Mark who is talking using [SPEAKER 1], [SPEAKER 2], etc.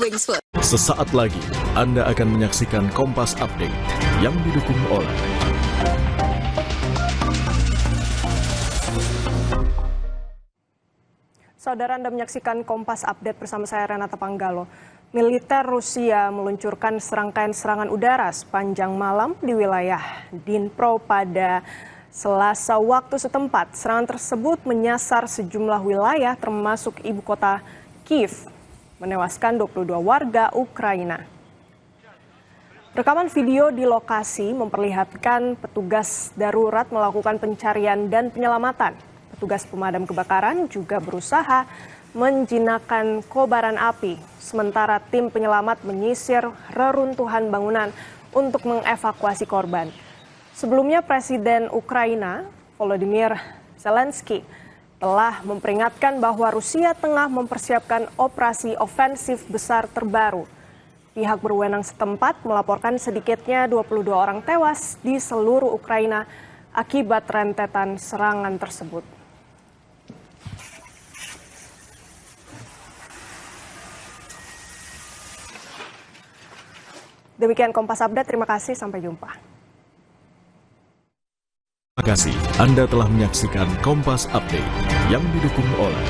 [SPEAKER 1] Wingsfoot.
[SPEAKER 2] Sesaat lagi Anda akan menyaksikan Kompas Update yang didukung oleh
[SPEAKER 3] Saudara, Anda menyaksikan Kompas Update bersama saya Renata Panggalo. Militer Rusia meluncurkan serangkaian serangan udara sepanjang malam di wilayah Dnipro pada Selasa waktu setempat. Serangan tersebut menyasar sejumlah wilayah termasuk ibu kota Kiev, menewaskan 22 warga Ukraina. Rekaman video di lokasi memperlihatkan petugas darurat melakukan pencarian dan penyelamatan. Petugas pemadam kebakaran juga berusaha menjinakkan kobaran api, sementara tim penyelamat menyisir reruntuhan bangunan untuk mengevakuasi korban. Sebelumnya Presiden Ukraina, Volodymyr Zelensky, telah memperingatkan bahwa Rusia tengah mempersiapkan operasi ofensif besar terbaru. Pihak berwenang setempat melaporkan sedikitnya 22 orang tewas di seluruh Ukraina akibat rentetan serangan tersebut. Demikian Kompas Update, terima kasih, sampai jumpa.
[SPEAKER 2] Terima kasih Anda telah menyaksikan Kompas Update yang didukung oleh